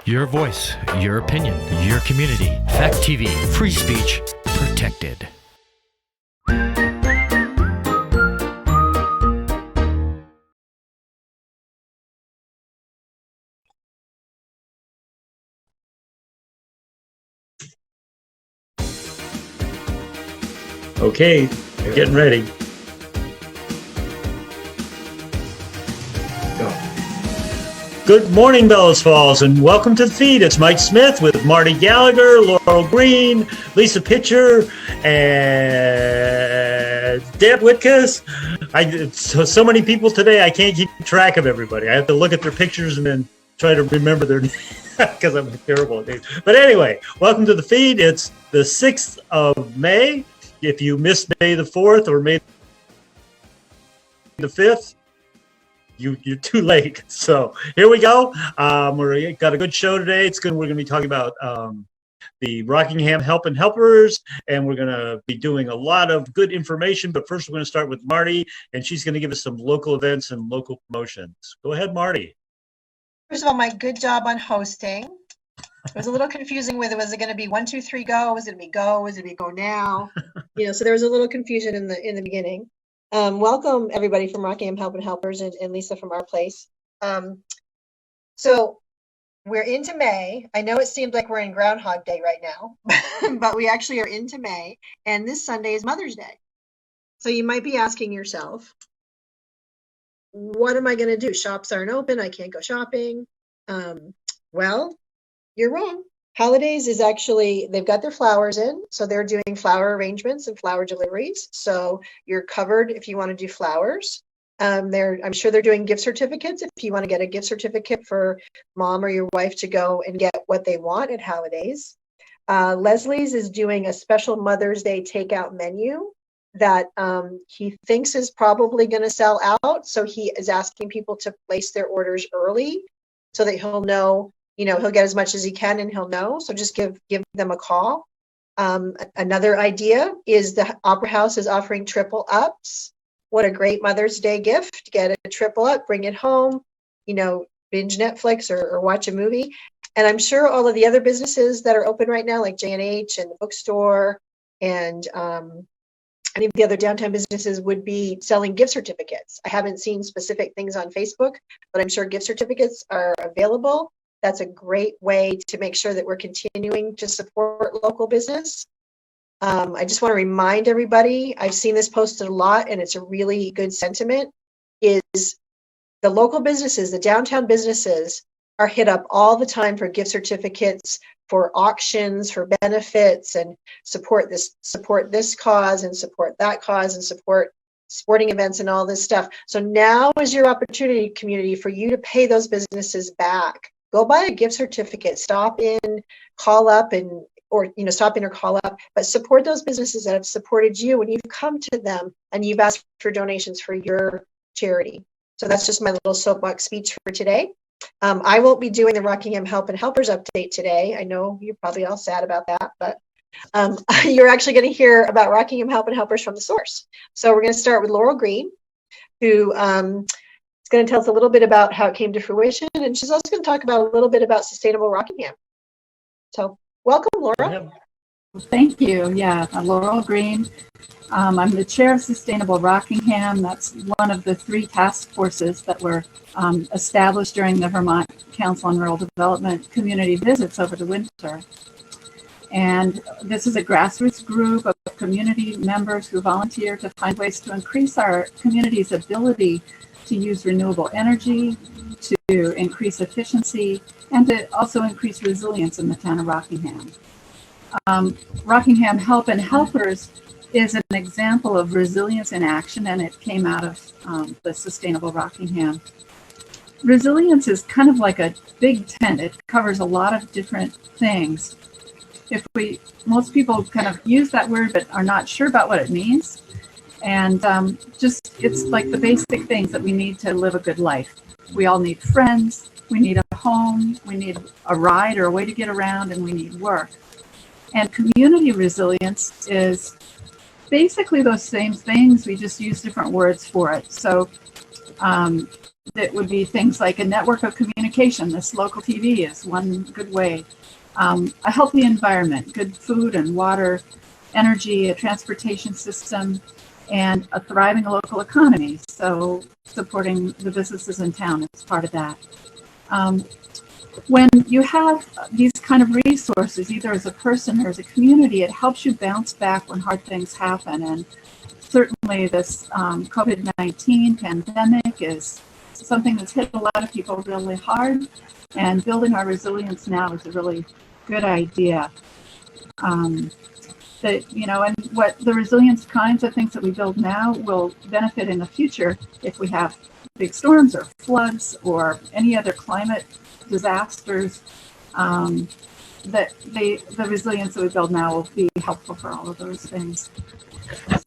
Your voice, your opinion, your community. Fact TV, free speech, protected. Okay, we're getting ready. Go. Good morning, Bellows Falls, and welcome to the feed. It's Mike Smith with Marty Gallagher, Laurel Green, Lisa Pitcher, and Deb Witkus. So many people today, I can't keep track of everybody. I have to look at their pictures and then try to remember their names because I'm terrible at names. But anyway, welcome to the feed. It's the 6th of May. If you missed May the 4th or May the 5th, you're too late. So here we go. We got a good show today. It's good. We're going to be talking about the Rockingham Help and Helpers, and we're going to be doing a lot of good information. But first, we're going to start with Marty, and she's going to give us some local events and local promotions. Go ahead, Marty. First of all, Mike, good job on hosting. It was a little confusing with it. Was it going to be 1, 2, 3, go? Was it going to be go? Was it going to be go now? So there was a little confusion in the beginning. Welcome everybody from Rockingham Help and Helpers and Lisa from our place. So we're into May. I know it seems like we're in Groundhog Day right now, but we actually are into May, and this Sunday is Mother's Day. So you might be asking yourself, what am I going to do? Shops aren't open. I can't go shopping. Well, you're wrong. Holidays is actually, they've got their flowers in, so they're doing flower arrangements and flower deliveries. So you're covered if you want to do flowers. I'm sure they're doing gift certificates if you want to get a gift certificate for mom or your wife to go and get what they want at holidays. Leslie's is doing a special Mother's Day takeout menu that he thinks is probably going to sell out. So he is asking people to place their orders early so that he'll know. He'll get as much as he can and he'll know. So just give them a call. Another idea is the Opera House is offering triple ups. What a great Mother's Day gift. Get a triple up, bring it home, binge Netflix or watch a movie. And I'm sure all of the other businesses that are open right now, like J&H and the bookstore and any of the other downtown businesses would be selling gift certificates. I haven't seen specific things on Facebook, but I'm sure gift certificates are available. That's a great way to make sure that we're continuing to support local business. I just want to remind everybody, I've seen this posted a lot and it's a really good sentiment, is the local businesses, the downtown businesses are hit up all the time for gift certificates, for auctions, for benefits, and support this cause and support that cause and support sporting events and all this stuff. So now is your opportunity, community, for you to pay those businesses back. Go buy a gift certificate, stop in, call up stop in or call up, but support those businesses that have supported you when you've come to them and you've asked for donations for your charity. So that's just my little soapbox speech for today. I won't be doing the Rockingham Help and Helpers update today. I know you're probably all sad about that, but you're actually going to hear about Rockingham Help and Helpers from the source. So we're going to start with Laurel Green, who is going to tell us a little bit about how it came to fruition, and she's also going to talk about a little bit about Sustainable Rockingham. So welcome, Laura. Thank you. Yeah, I'm Laurel Green. I'm the chair of Sustainable Rockingham. That's one of the 3 task forces that were established during the Vermont Council on Rural Development community visits over the winter. And this is a grassroots group of community members who volunteer to find ways to increase our community's ability to use renewable energy, to increase efficiency, and to also increase resilience in the town of Rockingham. Rockingham Help and Helpers is an example of resilience in action, and it came out of the Sustainable Rockingham. Resilience is kind of like a big tent. It covers a lot of different things. Most people kind of use that word but are not sure about what it means. And it's like the basic things that we need to live a good life. We all need friends, we need a home, we need a ride or a way to get around, and we need work. And community resilience is basically those same things. We just use different words for it. So It would be things like a network of communication. This local TV is one good way. A healthy environment, good food and water, energy, a transportation system, and a thriving local economy. So supporting the businesses in town is part of that. When you have these kind of resources, either as a person or as a community, it helps you bounce back when hard things happen. And certainly this COVID-19 pandemic is something that's hit a lot of people really hard, and building our resilience now is a really good idea. And what the resilience kinds of things that we build now will benefit in the future if we have big storms or floods or any other climate disasters. That the resilience that we build now will be helpful for all of those things.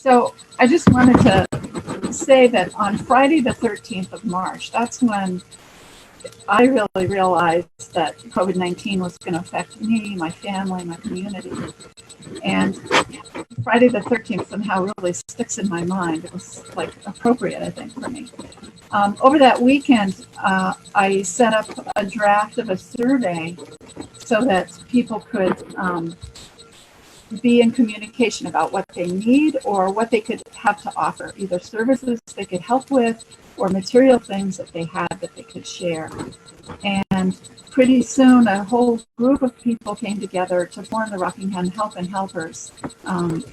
So I just wanted to say that on Friday the 13th of March, that's when I really realized that COVID-19 was going to affect me, my family, my community. And Friday the 13th somehow really sticks in my mind. It was like appropriate, I think, for me. Over that weekend, I set up a draft of a survey so that people could be in communication about what they need or what they could have to offer, either services they could help with or material things that they had that they could share. And pretty soon a whole group of people came together to form the Rockingham Help and Helpers.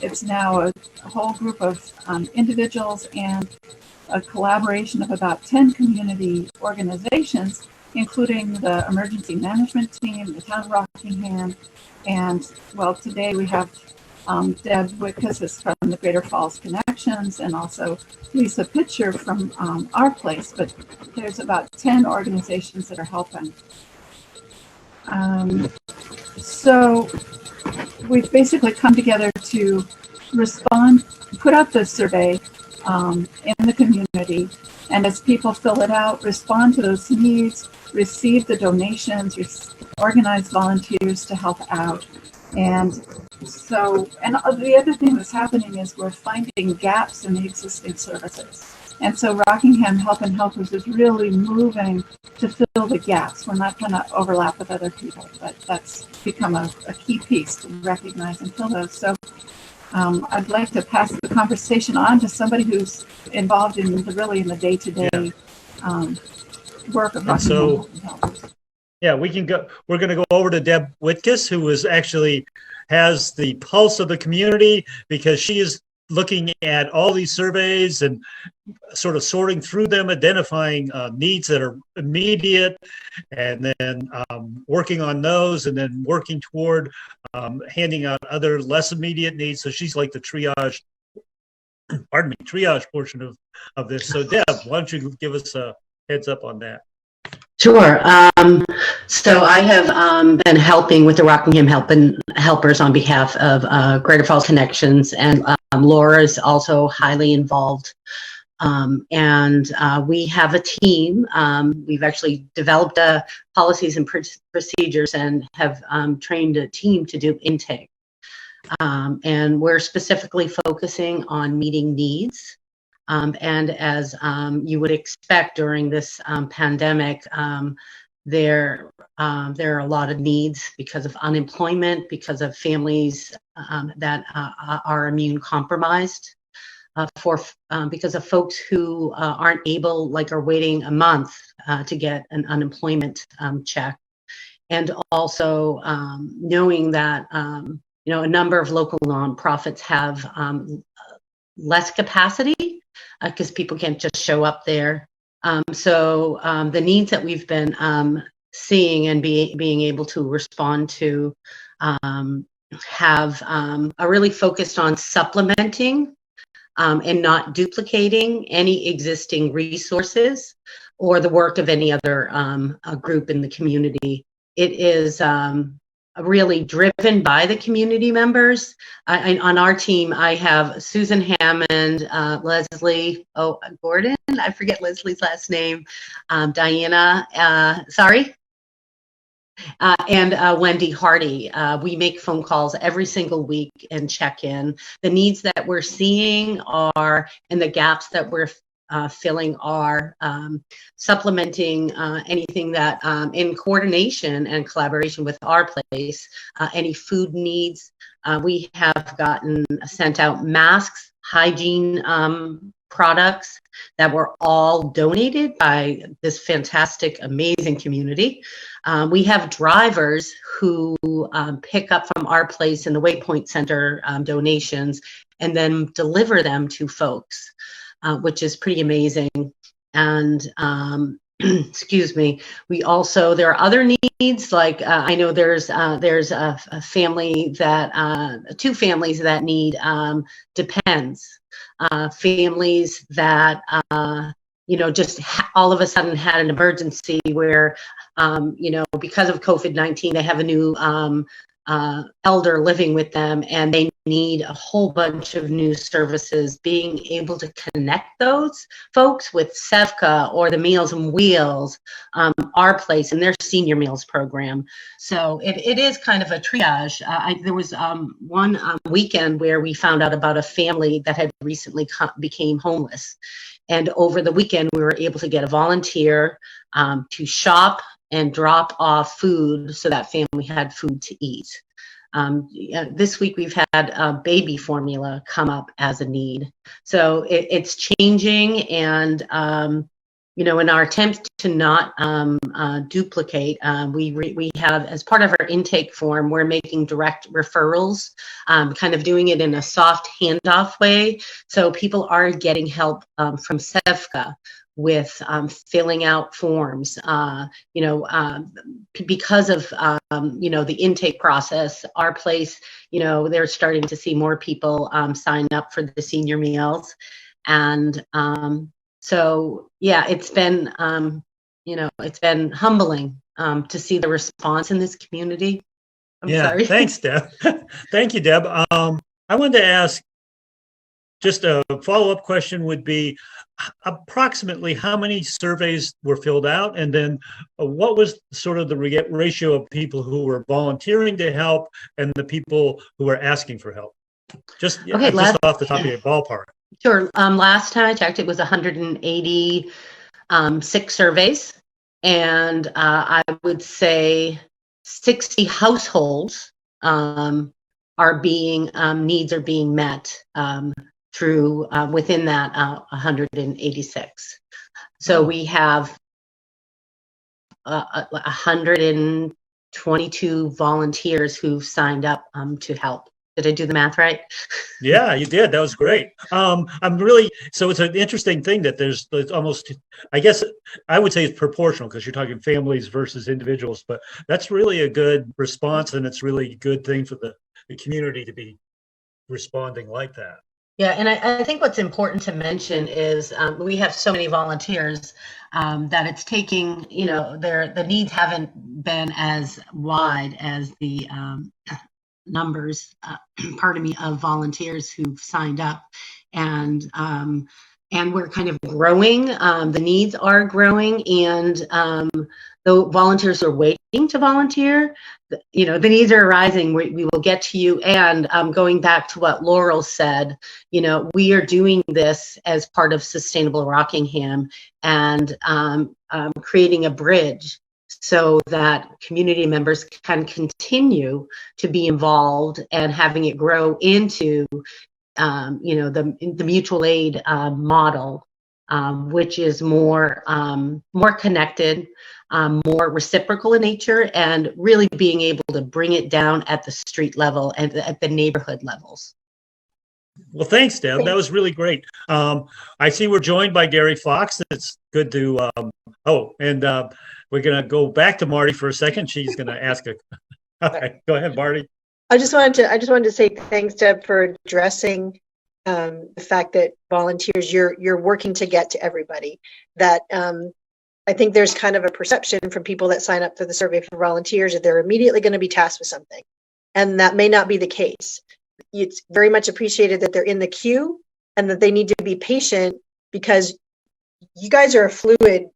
It's now a whole group of individuals and a collaboration of about 10 community organizations, including the emergency management team, the town of Rockingham, and well, today we have Deb Witkus is from the Greater Falls Connections, and also Lisa Pitcher from our place, but there's about 10 organizations that are helping. So we've basically come together to respond, put out the survey in the community, and as people fill it out, respond to those needs, receive the donations, organize volunteers to help out. And so, and the other thing that's happening is we're finding gaps in the existing services. And so Rockingham Help and Helpers is really moving to fill the gaps. We're not going to overlap with other people, but that's become a key piece to recognize and fill those. So I'd like to pass the conversation on to somebody who's involved in the day-to-day work of Rockingham Help and Helpers. Yeah, we can go. We're going to go over to Deb Witkus, who has the pulse of the community, because she is looking at all these surveys and sort of sorting through them, identifying needs that are immediate, and then working on those, and then working toward handing out other less immediate needs. So she's like the triage portion of this. So Deb, why don't you give us a heads up on that? Sure. So I have been helping with the Rockingham Help and Helpers on behalf of Greater Falls Connections, and Laura is also highly involved. And we have a team. We've actually developed policies and procedures and have trained a team to do intake. And we're specifically focusing on meeting needs. And as you would expect during this pandemic, there are a lot of needs because of unemployment, because of families that are immune compromised, because of folks who aren't able, like are waiting a month to get an unemployment check, and also knowing that a number of local nonprofits have less capacity, because people can't just show up there. So the needs that we've been seeing and being able to respond to have are really focused on supplementing and not duplicating any existing resources or the work of any other group in the community. It is really driven by the community members. On our team, I have Susan Hammond, Leslie Gordon, I forget Leslie's last name, Diana, and Wendy Hardy. We make phone calls every single week and check in. The needs that we're seeing are, and the gaps that we're filling our supplementing anything that in coordination and collaboration with our place, any food needs. We have gotten sent out masks, hygiene products that were all donated by this fantastic, amazing community. We have drivers who pick up from our place in the Waypoint Center donations and then deliver them to folks, which is pretty amazing. And excuse me, we also, there are other needs, like I know there's a family that, two families that need depends, families that, just all of a sudden had an emergency where, because of COVID-19, they have a new elder living with them and they need a whole bunch of new services. Being able to connect those folks with SEVCA or the Meals on Wheels, our place and their senior meals program. So it is kind of a triage. There was one weekend where we found out about a family that had recently became homeless. And over the weekend, we were able to get a volunteer to shop and drop off food so that family had food to eat. This week we've had baby formula come up as a need. So it's changing, and in our attempt to not duplicate, we have, as part of our intake form, we're making direct referrals, kind of doing it in a soft handoff way. So people are getting help from SEVCA with filling out forms, because of, the intake process, our place, they're starting to see more people sign up for the senior meals. And so, yeah, it's been, it's been humbling to see the response in this community. I'm sorry. Thanks, Deb. Thank you, Deb. I wanted to ask, just a follow-up question would be, approximately how many surveys were filled out, and then what was sort of the ratio of people who were volunteering to help and the people who were asking for help? Just off the top of your ballpark. Sure. Last time I checked, it was 186 surveys, and I would say 60 households needs are being met through within that 186. So we have 122 volunteers who've signed up to help. Did I do the math right? Yeah, you did. That was great. So it's an interesting thing that there's almost, I guess I would say it's proportional because you're talking families versus individuals, but that's really a good response, and it's really a good thing for the community to be responding like that. Yeah, and I think what's important to mention is we have so many volunteers that it's taking, the needs haven't been as wide as the numbers, of volunteers who've signed up, and we're kind of growing. The needs are growing, and the volunteers are waiting to volunteer. The needs are arising. We will get to you. And going back to what Laurel said, we are doing this as part of Sustainable Rockingham, and creating a bridge so that community members can continue to be involved and having it grow into, the mutual aid model, which is more connected, more reciprocal in nature, and really being able to bring it down at the street level and at the neighborhood levels. Well, thanks, Deb. That was really great. I see we're joined by Gary Fox. It's good to, we're going to go back to Marty for a second. She's going to ask all right, go ahead, Marty. I just wanted to say thanks, Deb, for addressing the fact that volunteers, you're working to get to everybody. That I think there's kind of a perception from people that sign up for the survey for volunteers that they're immediately going to be tasked with something, and that may not be the case. It's very much appreciated that they're in the queue and that they need to be patient, because you guys are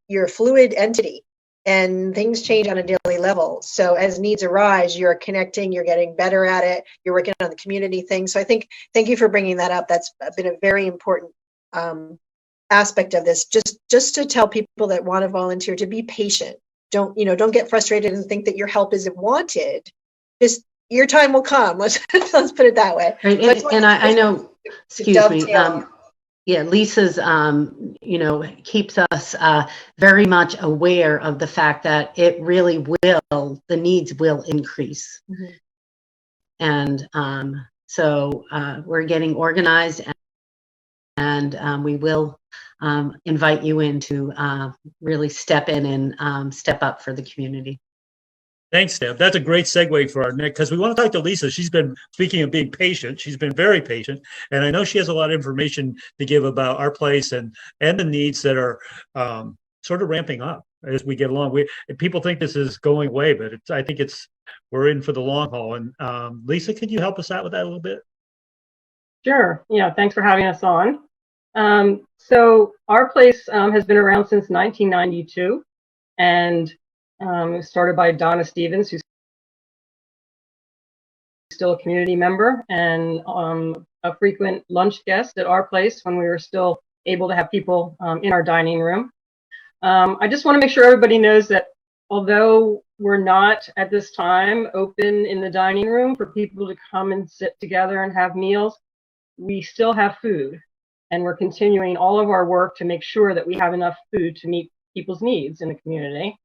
you're a fluid entity. And things change on a daily level. So as needs arise, you're connecting, you're getting better at it, you're working on the community thing. So I think, thank you for bringing that up. That's been a very important aspect of this, just to tell people that want to volunteer to be patient. Don't get frustrated and think that your help isn't wanted. Just your time will come. Let's put it that way. Right. And I know, excuse me. Yeah, Lisa's, keeps us very much aware of the fact that it really the needs will increase. Mm-hmm. And so we're getting organized, and we will invite you in to really step in and step up for the community. Thanks, Deb. That's a great segue for our next, because we want to talk to Lisa. She's been, speaking of being patient, she's been very patient. And I know she has a lot of information to give about our place and the needs that are sort of ramping up as we get along. People think this is going away, but I think we're in for the long haul. And Lisa, could you help us out with that a little bit? Sure. Yeah, thanks for having us on. So our place has been around since 1992. And it was started by Donna Stevens, who's still a community member and a frequent lunch guest at our place when we were still able to have people in our dining room. I just want to make sure everybody knows that although we're not at this time open in the dining room for people to come and sit together and have meals, we still have food. And we're continuing all of our work to make sure that we have enough food to meet people's needs in the community.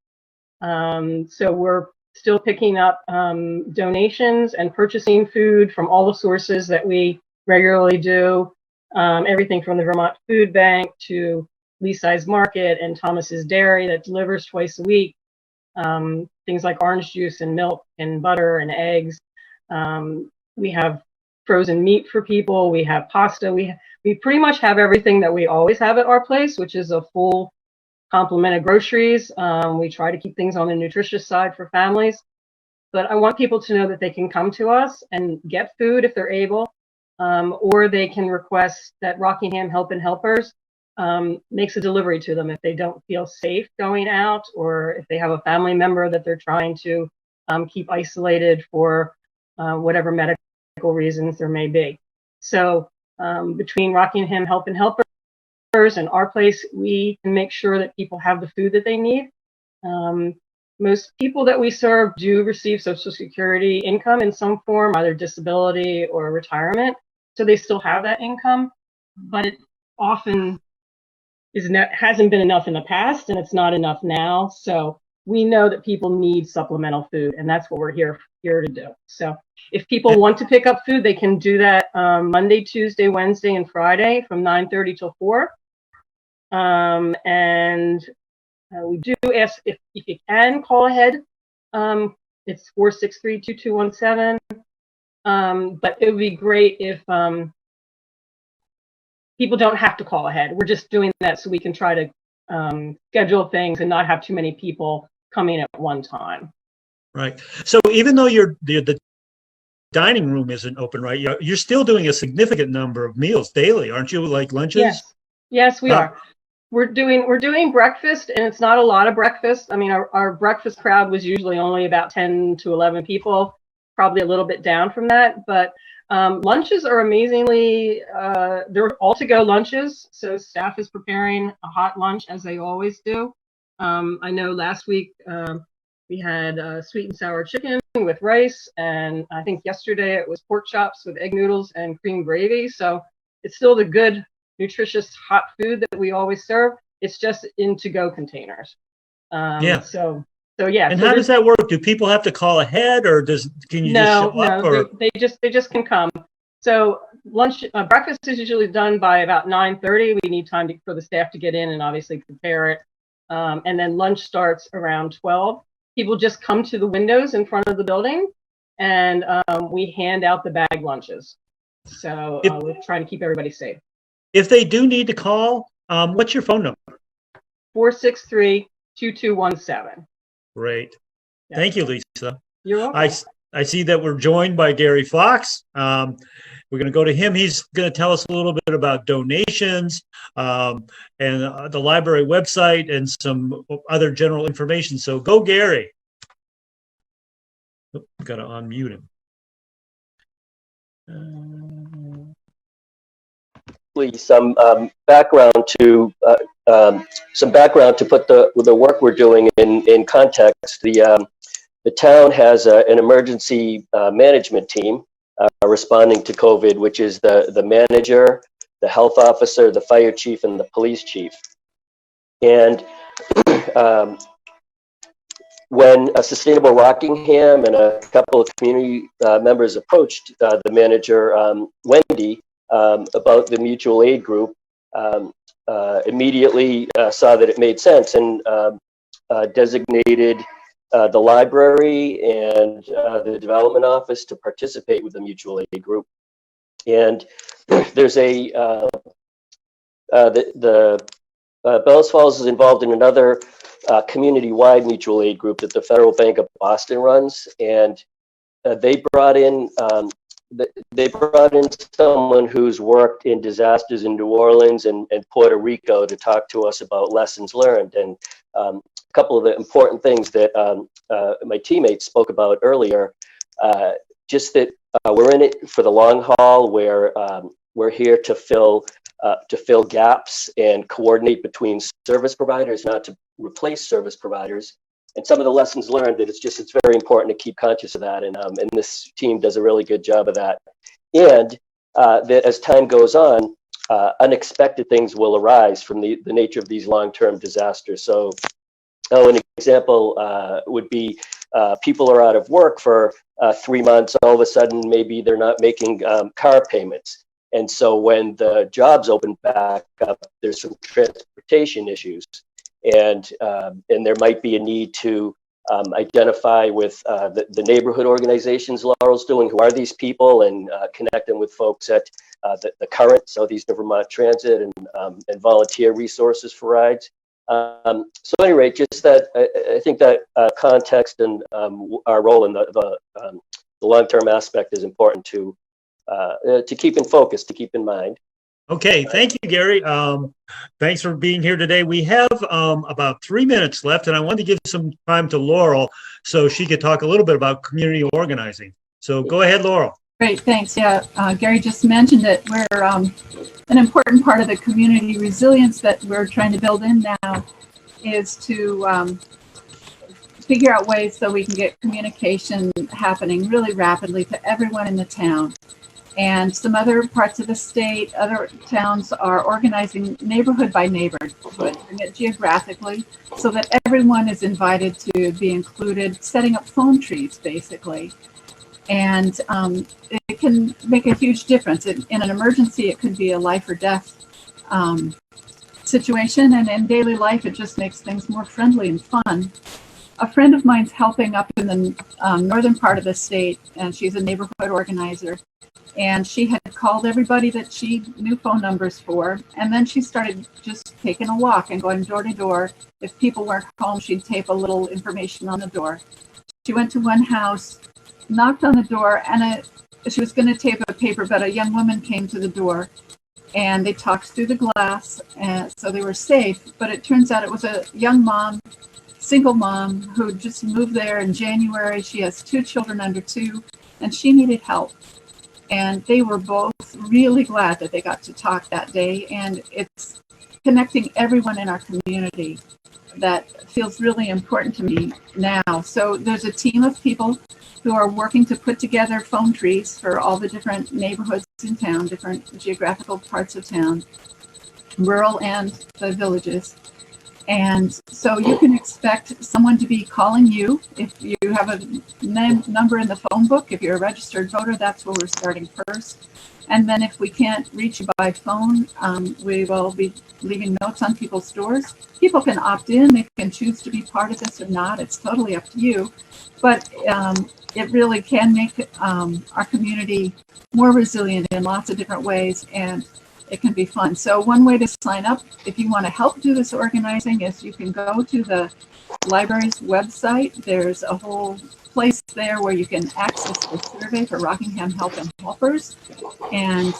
So we're still picking up donations and purchasing food from all the sources that we regularly do, everything from the Vermont Food Bank to Leaside Market and Thomas's Dairy that delivers twice a week, things like orange juice and milk and butter and eggs. We have frozen meat for people. We have pasta. We pretty much have everything that we always have at our place, which is a full complement of groceries. We try to keep things on the nutritious side for families, but I want people to know that they can come to us and get food if they're able, or they can request that Rockingham Help and Helpers makes a delivery to them if they don't feel safe going out, or if they have a family member that they're trying to keep isolated for whatever medical reasons there may be. So between Rockingham Help and Helpers and our place, we can make sure that people have the food that they need. Most people that we serve do receive Social Security income in some form, either disability or retirement. So they still have that income, but it often hasn't been enough in the past, and it's not enough now. So we know that people need supplemental food, and that's what we're here to do. So if people want to pick up food, they can do that Monday, Tuesday, Wednesday, and Friday from 9:30 till 4. And we do ask if you can call ahead. It's 463-2217. But it would be great if people don't have to call ahead. We're just doing that so we can try to schedule things and not have too many people coming at one time. Right. So even though the dining room isn't open, right, you're still doing a significant number of meals daily, aren't you? Like lunches? Yes, we are. We're doing breakfast, and it's not a lot of breakfast. I mean, our breakfast crowd was usually only about 10 to 11 people, probably a little bit down from that. But lunches are amazingly, they're all-to-go lunches. So staff is preparing a hot lunch as they always do. I know last week we had sweet and sour chicken with rice, and I think yesterday it was pork chops with egg noodles and cream gravy. So it's still the good, nutritious hot food that we always serve. It's just in to-go containers. So yeah. And how does that work? Do people have to call ahead, or can you just show up? Or? They just can come. So breakfast is usually done by about 9:30. We need time for the staff to get in and obviously prepare it. And then lunch starts around 12. People just come to the windows in front of the building, and we hand out the bag lunches. So we're trying to keep everybody safe. If they do need to call, what's your phone number? 463-2217. Great. Yeah. Thank you, Lisa. You're welcome. I see that we're joined by Gary Fox. We're going to go to him. He's going to tell us a little bit about donations and the library website and some other general information. So go, Gary. Got to unmute him. briefly some background to put the work we're doing in context. The town has an emergency management team responding to COVID, which is the manager, the health officer, the fire chief, and the police chief. And when a Sustainable Rockingham and a couple of community members approached the manager, Wendy, about the mutual aid group, immediately saw that it made sense and designated the library and the development office to participate with the mutual aid group. And there's Bellows Falls is involved in another community-wide mutual aid group that the Federal Bank of Boston runs, and they brought in someone who's worked in disasters in New Orleans and Puerto Rico to talk to us about lessons learned. And a couple of the important things that my teammates spoke about earlier, just that we're in it for the long haul, where we're here to fill gaps and coordinate between service providers, not to replace service providers. And some of the lessons learned, that it's very important to keep conscious of that, and this team does a really good job of that. And that as time goes on, unexpected things will arise from the nature of these long-term disasters. So, an example would be people are out of work for 3 months. All of a sudden, maybe they're not making car payments. And so when the jobs open back up, there's some transportation issues. And there might be a need to identify with the neighborhood organizations Laurel's doing, who are these people, and connect them with folks at the current, Southeastern Vermont Transit, and volunteer resources for rides. So at any rate, just that I think that context and our role in the long-term aspect is important to keep in focus, to keep in mind. Okay, thank you, Gary. Thanks for being here today. We have about 3 minutes left, and I wanted to give some time to Laurel so she could talk a little bit about community organizing. So go ahead, Laurel. Great, thanks. Yeah, Gary just mentioned it. We're an important part of the community resilience that we're trying to build in now is to figure out ways so we can get communication happening really rapidly to everyone in the town. And some other parts of the state, other towns are organizing neighborhood by neighborhood, doing it geographically, so that everyone is invited to be included, setting up phone trees, basically. And it can make a huge difference. In an emergency, it could be a life or death situation, and in daily life, it just makes things more friendly and fun. A friend of mine's helping up in the northern part of the state, and she's a neighborhood organizer. And she had called everybody that she knew phone numbers for, and then she started just taking a walk and going door to door. If people weren't home, she'd tape a little information on the door. She went to one house, knocked on the door, and she was going to tape a paper, but a young woman came to the door, and they talked through the glass, and so they were safe. But it turns out it was a young mom, single mom, who just moved there in January. She has 2 children under 2, and she needed help. And they were both really glad that they got to talk that day. And it's connecting everyone in our community that feels really important to me now. So there's a team of people who are working to put together phone trees for all the different neighborhoods in town, different geographical parts of town, rural and the villages. And so you can expect someone to be calling you. If you have a number in the phone book, if you're a registered voter, that's where we're starting first. And then if we can't reach you by phone, we will be leaving notes on people's doors. People can opt in. They can choose to be part of this or not. It's totally up to you. But it really can make our community more resilient in lots of different ways, and it can be fun. So one way to sign up, if you want to help do this organizing, is you can go to the library's website. There's a whole place there where you can access the survey for Rockingham Help and Helpers. And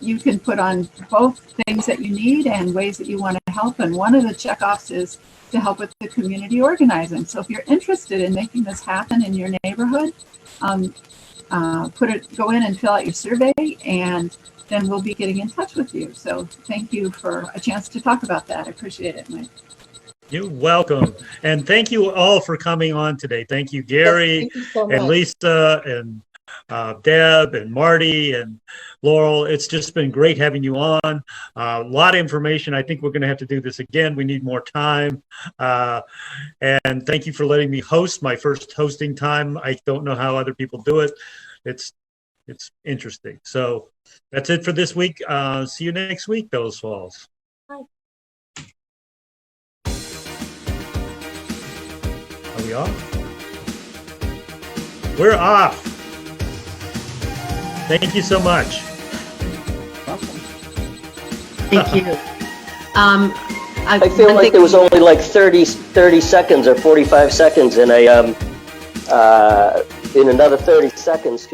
you can put on both things that you need and ways that you want to help. And one of the checkoffs is to help with the community organizing. So if you're interested in making this happen in your neighborhood, go in and fill out your survey, and then we'll be getting in touch with you. So thank you for a chance to talk about that. I appreciate it, Mike. You're welcome. And thank you all for coming on today. Thank you, Gary, Thank you so and much. Lisa, and Deb, and Marty, and Laurel. It's just been great having you on. A lot of information. I think we're going to have to do this again. We need more time. And thank you for letting me host my first hosting time. I don't know how other people do it. It's interesting. So that's it for this week. See you next week, Bellows Falls. Bye. Are we off? We're off. Thank you so much. Thank you. I feel like there was only like 30 seconds or 45 seconds, and in another 30 seconds.